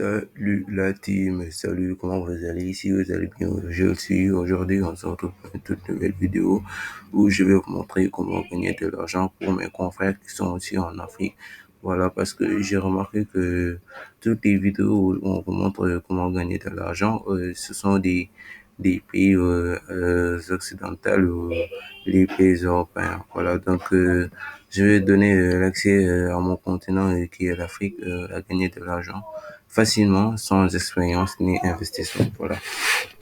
Salut la team, salut, comment vous allez ici? Vous allez bien? Aujourd'hui, on se retrouve pour une toute nouvelle vidéo où je vais vous montrer comment gagner de l'argent pour mes confrères qui sont aussi en Afrique. Voilà, parce que j'ai remarqué que toutes les vidéos où on vous montre comment gagner de l'argent, ce sont des pays occidentaux ou les pays européens. Voilà, donc je vais donner l'accès à mon continent qui est l'Afrique à gagner de l'argent facilement, sans expérience ni investissement. Voilà.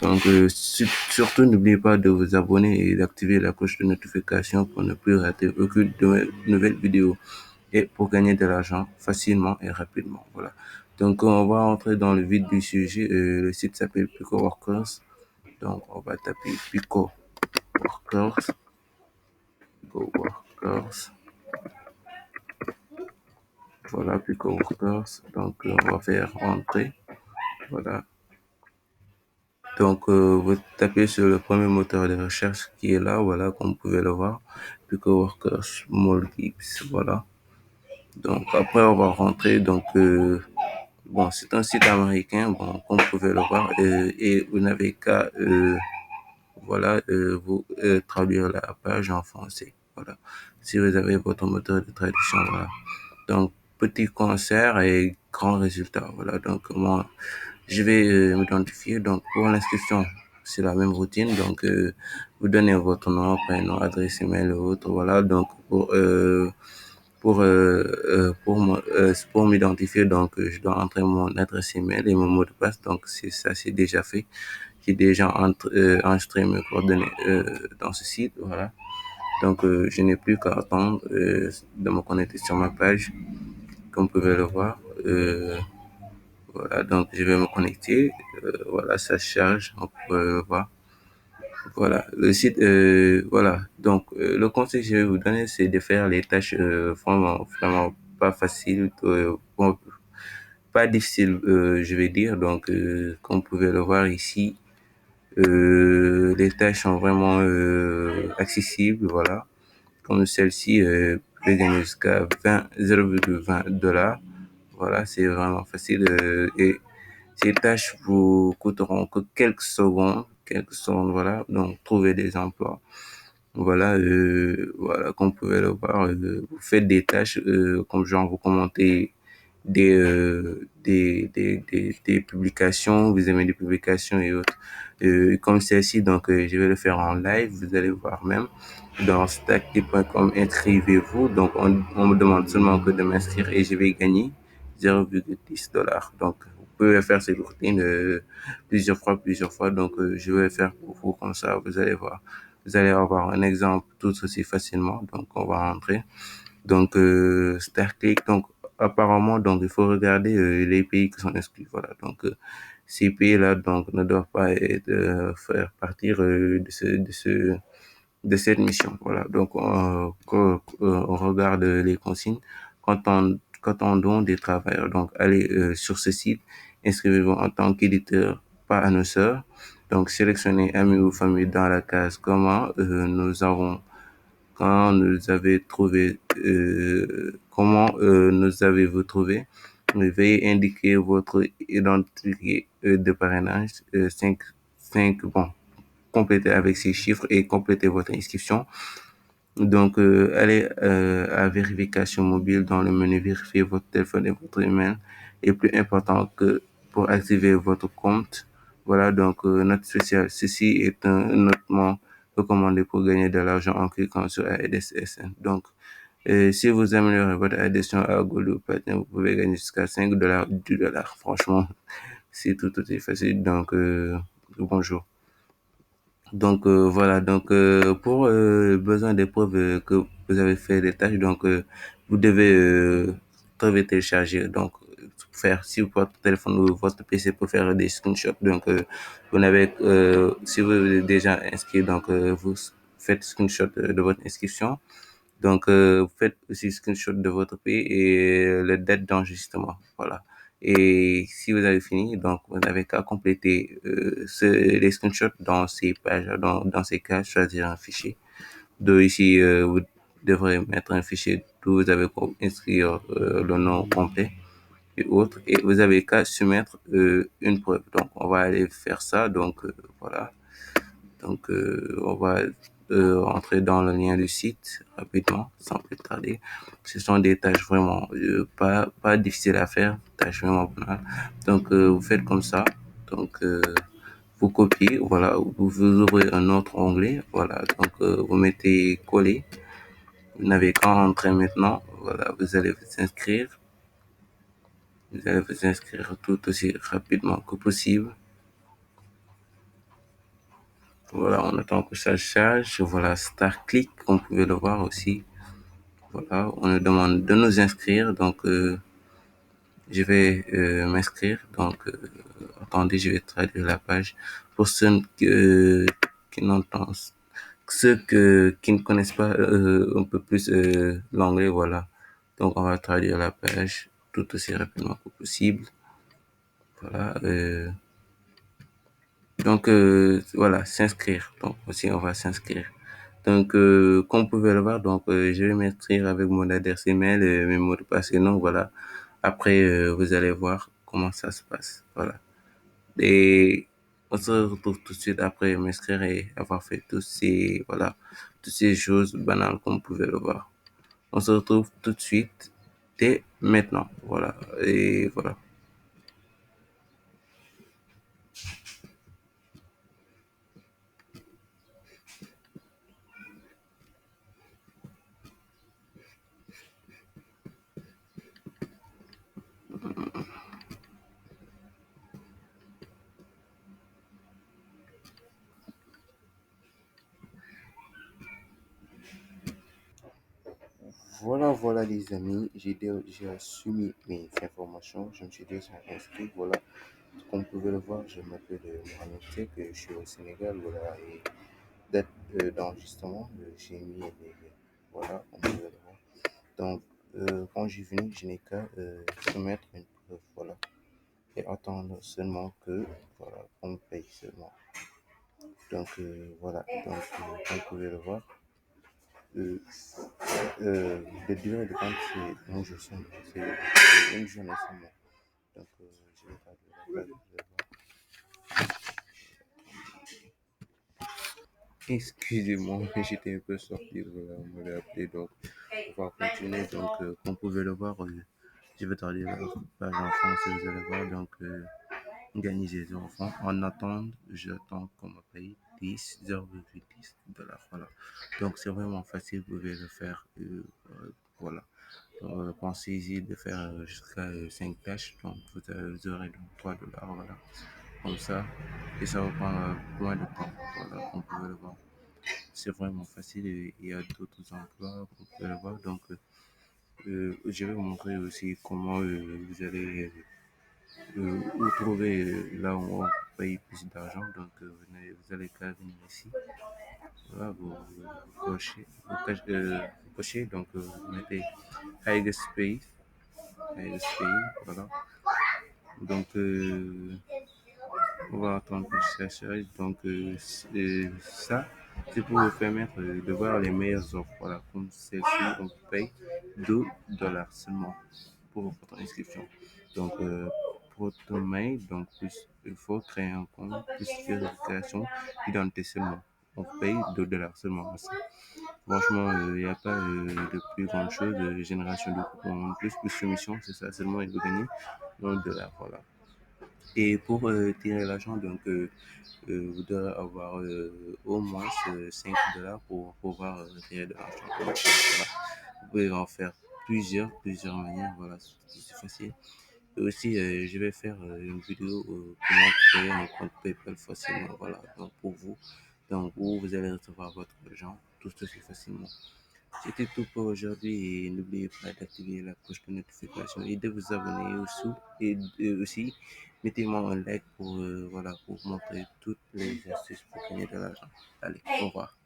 Donc, surtout, n'oubliez pas de vous abonner et d'activer la cloche de notification pour ne plus rater aucune nouvelle vidéo et pour gagner de l'argent facilement et rapidement. Voilà. Donc, on va entrer dans le vif du sujet. Le site s'appelle Pico Workers. Donc, on va taper Pico Workers. Pico Workers. Voilà, Pico Workers. Donc, on va faire entrer. Voilà. Donc, vous tapez sur le premier moteur de recherche qui est là, voilà, comme vous pouvez le voir, Pico Workers Maldives, voilà. Donc, après, on va rentrer, donc, bon, c'est un site américain, bon, comme vous pouvez le voir, et vous n'avez qu'à, voilà, vous traduire la page en français, voilà. Si vous avez votre moteur de traduction, voilà. Donc, petit concert et grand résultat, voilà. Donc, moi, je vais m'identifier. Donc, pour l'inscription, c'est la même routine. Donc, vous donnez votre nom, prénom, adresse email, autre. Voilà. Donc, pour m'identifier, donc, je dois entrer mon adresse email et mon mot de passe. Donc, c'est déjà fait. J'ai déjà enregistré mes coordonnées dans ce site. Voilà. Donc, je n'ai plus qu'à attendre de me connecter sur ma page, comme vous pouvez le voir. Voilà, donc je vais me connecter. Voilà, ça charge, on peut le voir. Voilà, le site, voilà. Donc, le conseil que je vais vous donner, c'est de faire les tâches vraiment pas faciles, bon, pas difficiles, je vais dire. Donc, comme vous pouvez le voir ici, les tâches sont vraiment accessibles, voilà. Comme celle-ci, vous pouvez gagner jusqu'à 0,20 $. Voilà, c'est vraiment facile et ces tâches vous coûteront que quelques secondes, voilà. Donc, trouver des emplois. Voilà, comme vous pouvez le voir, vous faites des tâches comme genre vous commentez des publications, vous aimez des publications et autres. Comme celle-ci, donc je vais le faire en live, vous allez voir même dans stackit.com, inscrivez-vous. Donc on me demande seulement que de m'inscrire et je vais gagner 0,10 $. Donc vous pouvez faire cette routine plusieurs fois. Donc je vais le faire pour vous comme ça, vous allez voir. Vous allez avoir un exemple tout aussi facilement. Donc on va rentrer. Donc StarClick, donc apparemment, donc il faut regarder les pays qui sont exclus. Voilà. Donc ces pays-là donc ne doivent pas être faire partir de cette mission. Voilà. Donc on regarde les consignes quand on donne des travailleurs. Donc allez sur ce site, inscrivez-vous en tant qu'éditeur, pas annonceur. Donc sélectionnez amis ou famille dans la case comment quand nous avez trouvé, comment nous avez-vous trouvé? Veuillez indiquer votre identité de parrainage, 5 bon, complétez avec ces chiffres et complétez votre inscription. Donc, allez à vérification mobile dans le menu vérifier votre téléphone et votre email. Et plus important que pour activer votre compte, voilà, donc note spéciale. Ceci est un notement recommandé pour gagner de l'argent en cliquant sur ADSSN. Donc, si vous améliorez votre adhésion à Gold ou Platinum, vous pouvez gagner jusqu'à 5 $, 10 $. Franchement, c'est tout est facile. Donc, bonjour. Donc voilà, donc pour besoin des preuves que vous avez fait des tâches, donc vous devez télécharger, donc faire si votre téléphone ou votre PC pour faire des screenshots. Donc vous n'avez si vous êtes déjà inscrit, donc vous faites screenshot de votre inscription. Donc, vous faites aussi screenshot de votre pays et la date d'enregistrement. Voilà. Et si vous avez fini, donc vous n'avez qu'à compléter les screenshots dans ces pages, dans ces cas, choisir un fichier. De ici, vous devrez mettre un fichier où vous avez inscrire le nom complet. et autres. Et vous avez qu'à soumettre une preuve. Donc, on va aller faire ça. Donc, voilà. Donc, on va entrer dans le lien du site rapidement, sans plus tarder. Ce sont des tâches vraiment pas difficiles à faire, tâches vraiment banales. Donc, vous faites comme ça. Donc, vous copiez, voilà, vous ouvrez un autre onglet, voilà. Donc, vous mettez coller. Vous n'avez qu'à entrer maintenant. Voilà, vous allez vous inscrire. Vous allez vous inscrire tout aussi rapidement que possible. Voilà, on attend que ça charge. Voilà, Star Click, comme vous pouvez le voir aussi. Voilà, on nous demande de nous inscrire. Donc, je vais m'inscrire. Donc, attendez, je vais traduire la page. Pour ceux qui n'entendent, qui ne connaissent pas un peu plus l'anglais, voilà. Donc, on va traduire la page tout aussi rapidement que possible. Voilà. Donc, voilà, s'inscrire. Donc, aussi, on va s'inscrire. Donc, comme vous pouvez le voir, donc, je vais m'inscrire avec mon adresse email, mes mots de passe et non, voilà. Après, vous allez voir comment ça se passe. Voilà. Et on se retrouve tout de suite après m'inscrire et avoir fait voilà, toutes ces choses banales comme vous pouvez le voir. On se retrouve tout de suite dès maintenant. Voilà. Et voilà. Voilà, voilà les amis, j'ai reçu mes informations, je me suis déjà inscrit, voilà. Comme vous pouvez le voir, je m'appelle Mohamed Tek, je suis au Sénégal, voilà, et date d'enregistrement, j'ai mis voilà, comme vous pouvez le voir. Donc, quand je suis venu, je n'ai qu'à soumettre une preuve, voilà, et attendre seulement que, voilà, qu'on me paye seulement. Donc, voilà, donc, comme vous pouvez le voir, euh, de durée de compte, c'est un jour seulement. C'est une journée seulement. Donc, je vais faire de la Excusez-moi, j'étais un peu sorti, voilà, on m'avait appelé, donc on va continuer. Donc, comme vous pouvez le voir, je vais traduire la page en français, vous allez voir. Donc, gagner des enfants. En attente, j'attends qu'on me paye 10,10 $. Voilà. Donc, c'est vraiment facile, vous pouvez le faire. Voilà. Pensez-y de faire jusqu'à 5 tâches. Donc, vous aurez donc 3 $. Voilà. Comme ça. Et ça va prendre moins de temps. Voilà. On peut le voir. C'est vraiment facile et il y a d'autres emplois, vous pouvez le voir. Donc, je vais vous montrer aussi comment vous allez vous trouver là où on paye plus d'argent. Donc, vous allez qu'à venir ici. Voilà, vous cochez, vous cochez, donc vous mettez highest pay, voilà. Donc, on va attendre que ça charge. Donc, ça, c'est pour vous permettre de voir les meilleures offres. Voilà, comme celle-ci, on paye 2 $ seulement pour votre inscription. Donc, pour votre mail, donc, il faut créer un compte, plus vérification d'identité seulement. On paye 2 $ seulement. Franchement, il n'y a pas de plus grande chose. Génération de coupons en plus soumission, c'est ça seulement, il faut gagner 1 $. Voilà. Et pour tirer l'argent, donc, vous devez avoir au moins 5 $ pour pouvoir tirer de l'argent. Voilà. Vous pouvez en faire plusieurs manières. Voilà, c'est facile. Et aussi, je vais faire une vidéo comment créer un compte PayPal facilement. Voilà, donc pour vous. Donc, où vous allez recevoir votre argent tout ceci facilement. C'était tout pour aujourd'hui et n'oubliez pas d'activer la cloche de notification et de vous abonner aussi. Et aussi, mettez-moi un like pour, voilà, pour montrer toutes les astuces pour gagner de l'argent. Allez, au revoir.